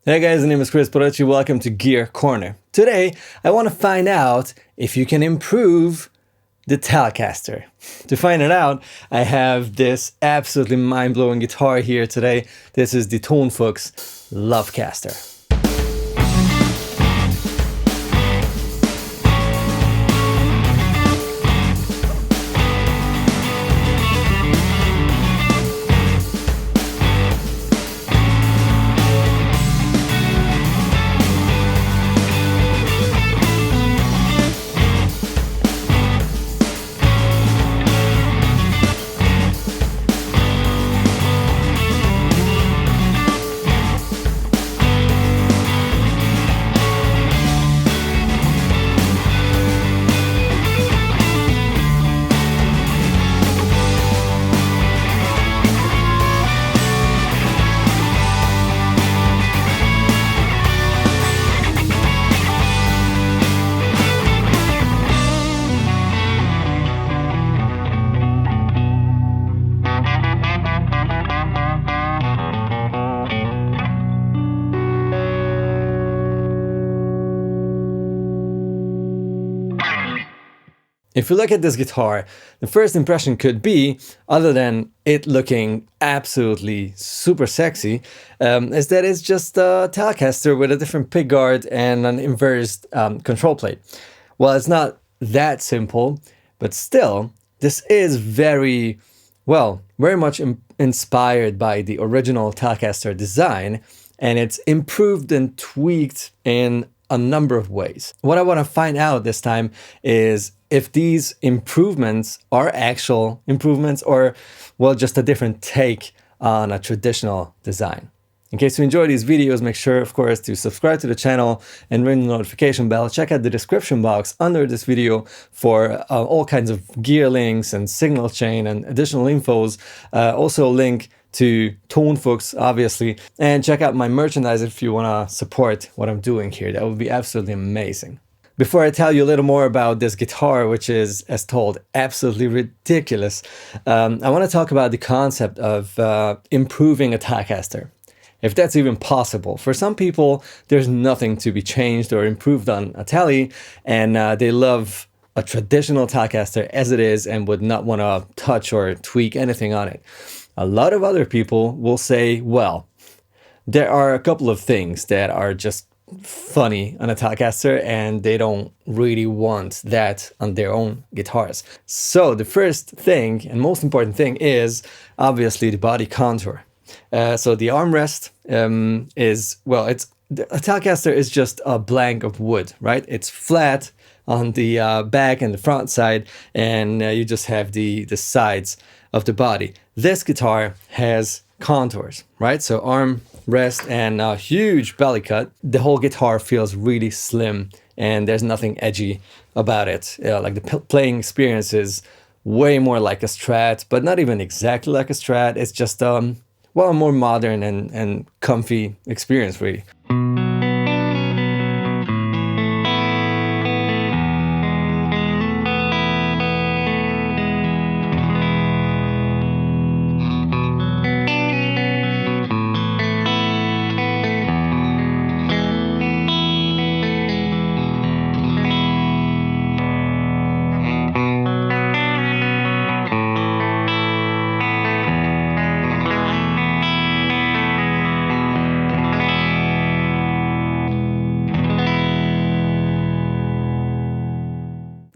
Hey guys, my name is Kris Barocsi. Welcome to Gear Corner. Today, I want to find out if you can improve the Telecaster. To find it out, I have this absolutely mind-blowing guitar here today. This is the Tonfuchs Lovecaster. If you look at this guitar, the first impression could be, other than it looking absolutely super sexy, is that it's just a Telecaster with a different pickguard and an inverted control plate. Well, it's not that simple, but still, this is very much inspired by the original Telecaster design, and it's improved and tweaked in a number of ways. What I want to find out this time is if these improvements are actual improvements or, well, just a different take on a traditional design. In case you enjoy these videos, make sure, of course, to subscribe to the channel and ring the notification bell. Check out the description box under this video for all kinds of gear links and signal chain and additional infos. Also a link to Tonfuchs, obviously, and check out my merchandise if you want to support what I'm doing here. That would be absolutely amazing. Before I tell you a little more about this guitar, which is, as told, absolutely ridiculous, I want to talk about the concept of improving a Telecaster, if that's even possible. For some people, there's nothing to be changed or improved on a Tele, and they love a traditional Telecaster as it is and would not want to touch or tweak anything on it. A lot of other people will say, well, there are a couple of things that are just funny on a Telecaster and they don't really want that on their own guitars. So the first thing and most important thing is obviously the body contour. So the armrest a Telecaster is just a blank of wood, right? It's flat on the back and the front side, and you just have the sides of the body. This guitar has contours, right? So arm rest and a huge belly cut. The whole guitar feels really slim and there's nothing edgy about it. Like the playing experience is way more like a Strat, but not even exactly like a Strat. It's just a more modern and comfy experience, really.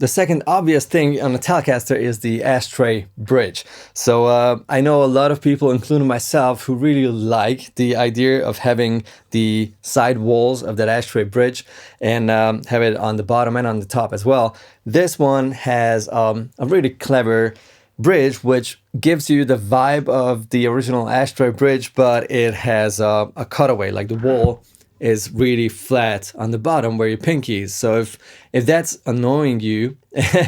The second obvious thing on a Telecaster is the ashtray bridge. So I know a lot of people, including myself, who really like the idea of having the side walls of that ashtray bridge and have it on the bottom and on the top as well. This one has a really clever bridge which gives you the vibe of the original ashtray bridge, but it has a cutaway, like the wall is really flat on the bottom where your pinky is. So if that's annoying you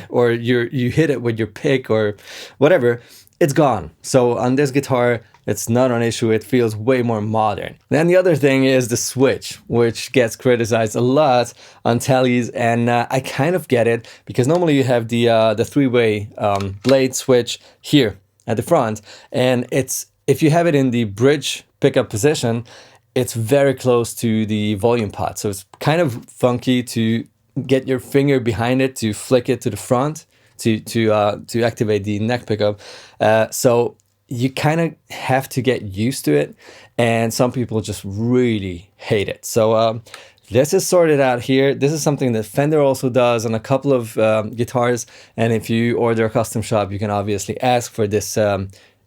or you hit it with your pick or whatever, it's gone. So on this guitar, it's not an issue. It feels way more modern. Then the other thing is the switch, which gets criticized a lot on Teles, and I kind of get it, because normally you have the three-way blade switch here at the front, and if you have it in the bridge pickup position, it's very close to the volume pot. So it's kind of funky to get your finger behind it to flick it to the front to activate the neck pickup. So you kind of have to get used to it, and some people just really hate it. So this is sorted out here. This is something that Fender also does on a couple of guitars, and if you order a custom shop, you can obviously ask for this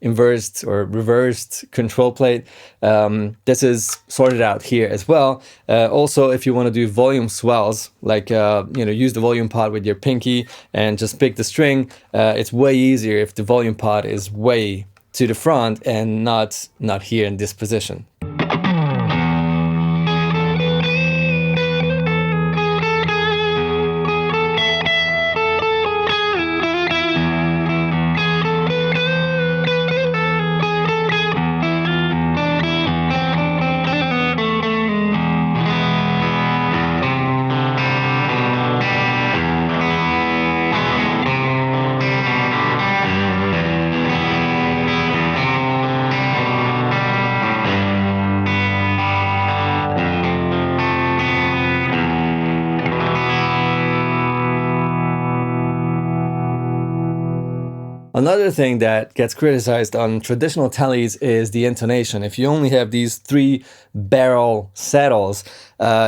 inversed or reversed control plate. This is sorted out here as well. Also, if you want to do volume swells, like use the volume pot with your pinky and just pick the string, it's way easier if the volume pot is way to the front and not here in this position. Another thing that gets criticized on traditional Teles is the intonation. If you only have these 3 barrel saddles,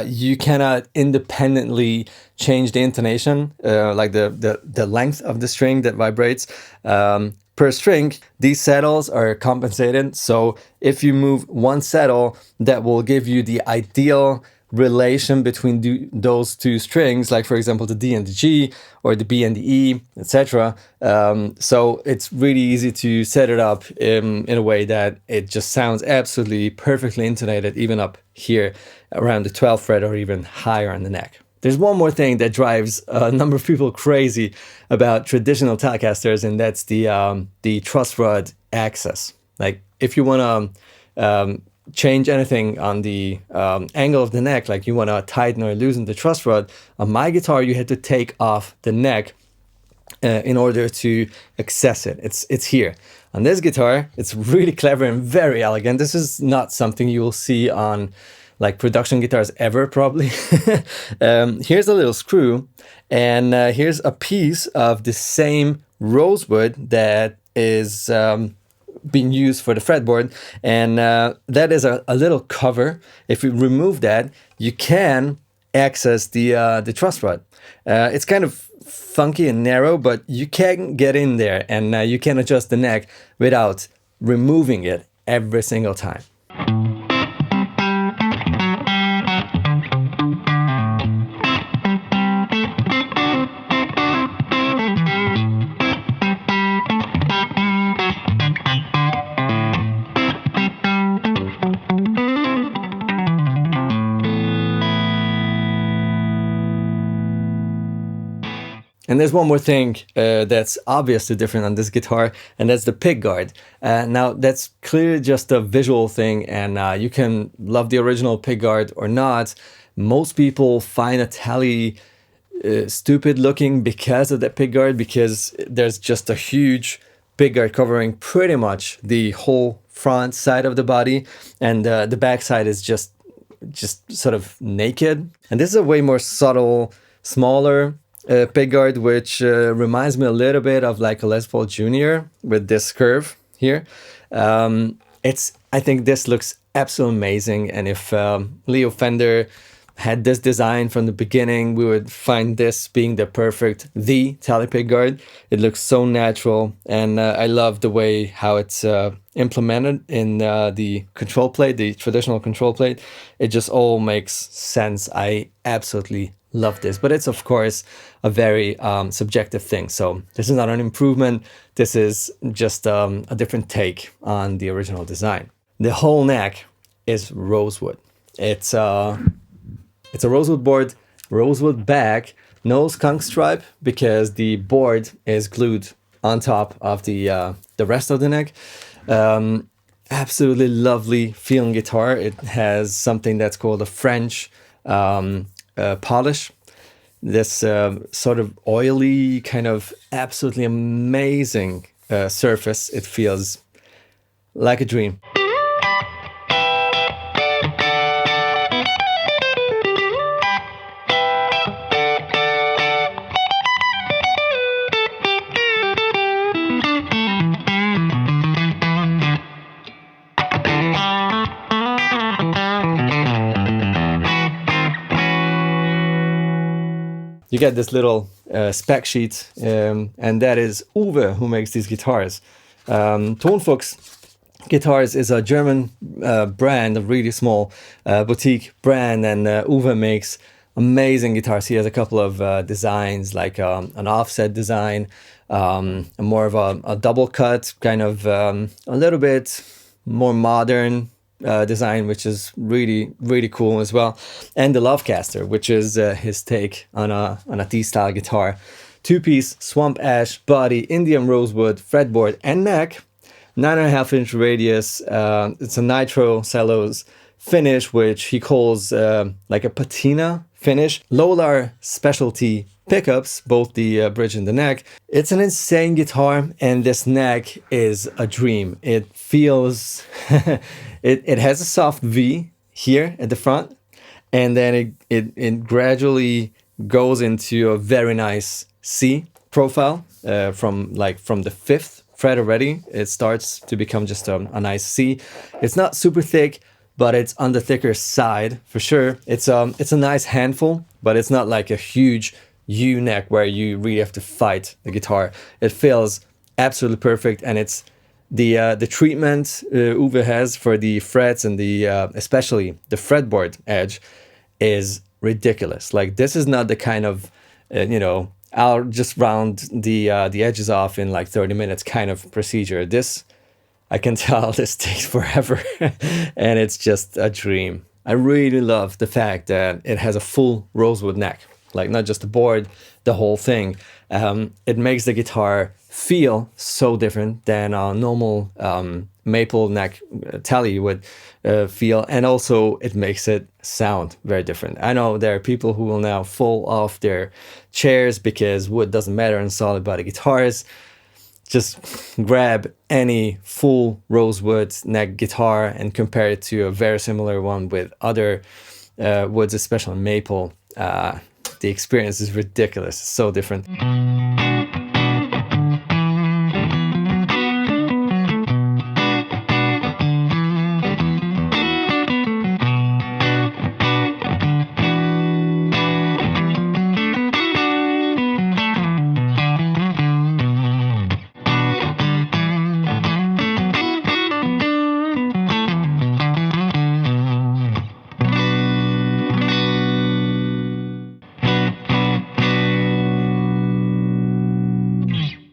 you cannot independently change the intonation, like the length of the string that vibrates. Per string, these saddles are compensated. So if you move one saddle, that will give you the ideal relation between those 2 strings, like for example the D and the G or the B and the E, etc. So it's really easy to set it up in a way that it just sounds absolutely perfectly intonated, even up here around the 12th fret or even higher on the neck. There's one more thing that drives a number of people crazy about traditional Telecasters, and that's the truss rod access. Like if you want to change anything on the angle of the neck, like you want to tighten or loosen the truss rod, on my guitar you had to take off the neck in order to access it. It's here. On this guitar, it's really clever and very elegant. This is not something you will see on like production guitars ever, probably. Here's a little screw, and here's a piece of the same rosewood that is being used for the fretboard, and that is a little cover. If you remove that, you can access the truss rod. It's kind of funky and narrow, but you can get in there, and you can adjust the neck without removing it every single time. And there's one more thing that's obviously different on this guitar, and that's the pickguard. Now, that's clearly just a visual thing, and you can love the original pickguard or not. Most people find a Tele stupid looking because of that pickguard, because there's just a huge pickguard covering pretty much the whole front side of the body, and the back side is just sort of naked. And this is a way more subtle, smaller pickguard, which reminds me a little bit of like a Les Paul Jr. with this curve here. I think this looks absolutely amazing, and if Leo Fender had this design from the beginning, we would find this being the Tele pickguard. It looks so natural, and I love the way how it's implemented in the control plate, the traditional control plate. It just all makes sense. I absolutely love this, but it's of course a very subjective thing. So this is not an improvement. This is just a different take on the original design. The whole neck is rosewood. It's a rosewood board, rosewood back, no skunk stripe because the board is glued on top of the rest of the neck. Absolutely lovely feeling guitar. It has something that's called a French polish. This sort of oily, kind of absolutely amazing surface. It feels like a dream. you get this little spec sheet, and that is Uwe who makes these guitars. Tonfuchs Guitars is a German brand, a really small boutique brand, and Uwe makes amazing guitars. He has a couple of designs, like an offset design, more of a double cut, kind of a little bit more modern design, which is really, really cool as well. And the Lovecaster, which is his take on a T-style guitar. Two-piece swamp ash body, Indian rosewood, fretboard and neck. 9.5-inch radius. It's a nitro cellulose finish, which he calls like a patina finish. Lolar specialty pickups, both the bridge and the neck. It's an insane guitar, and this neck is a dream. It feels, it has a soft V here at the front, and then it gradually goes into a very nice C profile from the 5th fret already. It starts to become just a nice C. It's not super thick, but it's on the thicker side for sure. It's a nice handful, but it's not like a huge U neck where you really have to fight the guitar. It feels absolutely perfect, and it's the treatment Uwe has for the frets and the especially the fretboard edge is ridiculous. Like, this is not the kind of I'll just round the edges off in like 30 minutes kind of procedure. This, I can tell, this takes forever, and it's just a dream. I really love the fact that it has a full rosewood neck, like not just the board, the whole thing. It makes the guitar feel so different than a normal maple neck Tele would feel, and also it makes it sound very different. I know there are people who will now fall off their chairs because wood doesn't matter in solid body guitars. Just grab any full rosewood neck guitar and compare it to a very similar one with other woods, especially maple. The experience is ridiculous. It's so different.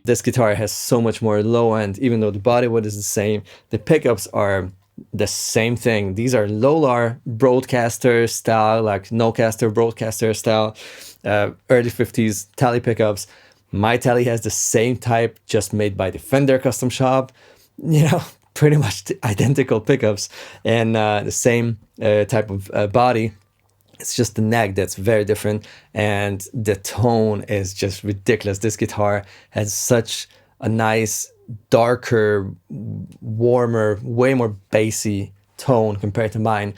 This guitar has so much more low end, even though the body wood is the same. The pickups are the same thing. These are Lolar broadcaster style, like no-caster broadcaster style, early 50s Tele pickups. My Tele has the same type, just made by the Fender custom shop. Pretty much identical pickups, and the same type of body. It's just the neck that's very different, and the tone is just ridiculous. This guitar has such a nice, darker, warmer, way more bassy tone compared to mine.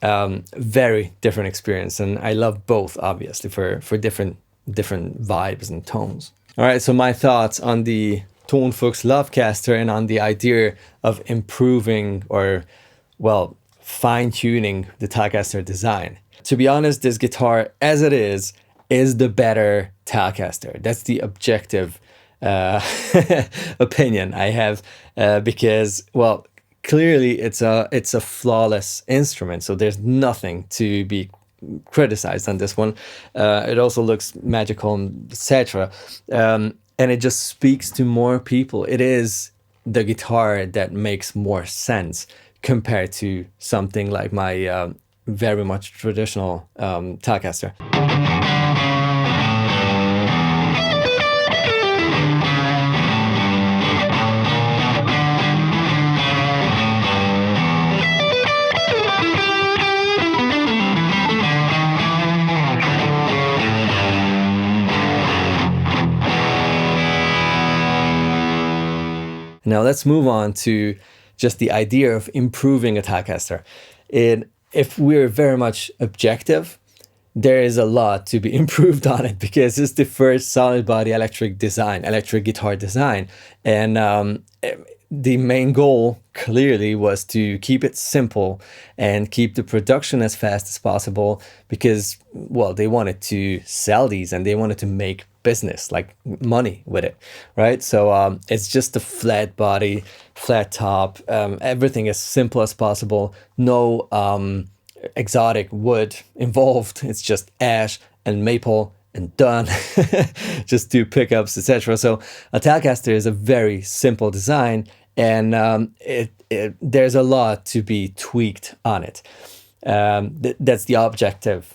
Very different experience, and I love both, obviously, for different vibes and tones. All right, so my thoughts on the Tonfuchs Lovecaster and on the idea of improving or, well, fine-tuning the Telecaster design. To be honest, this guitar, as it is the better Telecaster. That's the objective opinion I have, because, well, clearly it's a flawless instrument, so there's nothing to be criticized on this one. It also looks magical, etc. And it just speaks to more people. It is the guitar that makes more sense compared to something like my very much traditional Telecaster. Now let's move on to just the idea of improving a Telecaster. If we're very much objective, there is a lot to be improved on it, because it's the first solid body electric guitar design. And the main goal clearly was to keep it simple and keep the production as fast as possible because, well, they wanted to sell these and they wanted to make business, like money with it, right? So it's just a flat body, flat top, everything as simple as possible, no exotic wood involved. It's just ash and maple and done. Just 2 pickups, etc. So a Telecaster is a very simple design, and there's a lot to be tweaked on it. That's the objective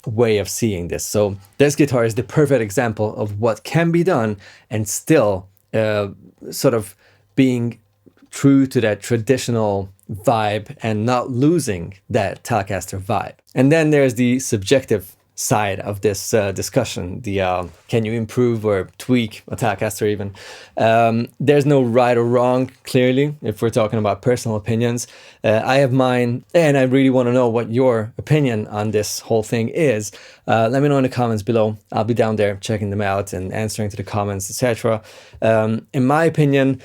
way of seeing this. So this guitar is the perfect example of what can be done and still sort of being true to that traditional vibe and not losing that Telecaster vibe. And then there's the subjective side of this discussion, the can you improve or tweak a Telecaster even. There's no right or wrong, clearly, if we're talking about personal opinions. I have mine, and I really want to know what your opinion on this whole thing is. Let me know in the comments below. I'll be down there checking them out and answering to the comments, etc. In my opinion,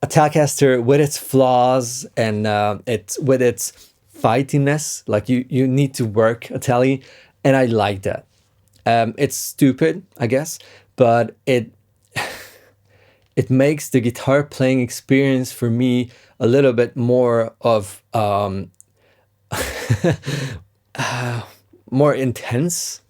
a Telecaster with its flaws and with its fightiness, like you need to work a Tele, and I like that. It's stupid, I guess, but it makes the guitar playing experience for me a little bit more of more intense.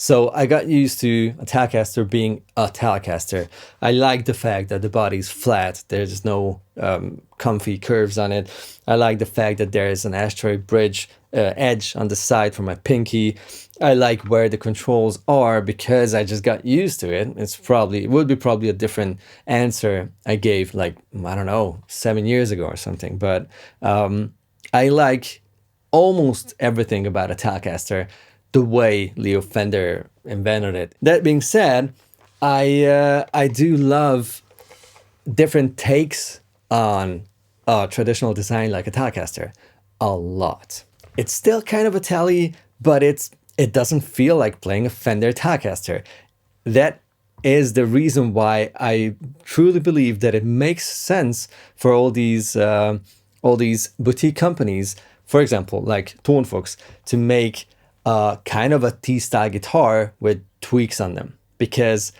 So I got used to a Telecaster being a Telecaster. I like the fact that the body's flat. There's no comfy curves on it. I like the fact that there is an ashtray bridge edge on the side for my pinky. I like where the controls are because I just got used to it. It would be probably a different answer I gave, like, I don't know, 7 years ago or something. But I like almost everything about a Telecaster the way Leo Fender invented it. That being said, I do love different takes on a traditional design like a Telecaster a lot. It's still kind of a Tele, but it doesn't feel like playing a Fender Telecaster. That is the reason why I truly believe that it makes sense for all these boutique companies, for example, like Tonfuchs, to make kind of a T-style guitar with tweaks on them, because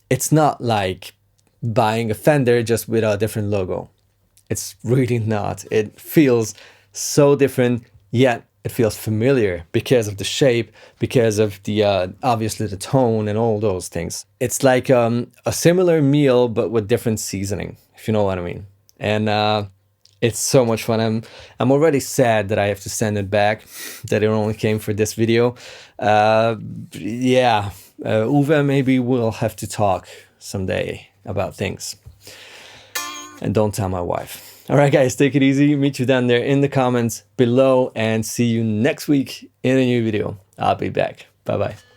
it's not like buying a Fender just with a different logo. It's really not. It feels so different, yet it feels familiar because of the shape, because of the obviously the tone and all those things. It's like a similar meal but with different seasoning, if you know what I mean. And it's so much fun. I'm already sad that I have to send it back, that it only came for this video. Yeah, Uwe, maybe we'll have to talk someday about things. And don't tell my wife. All right, guys, take it easy. Meet you down there in the comments below and see you next week in a new video. I'll be back. Bye-bye.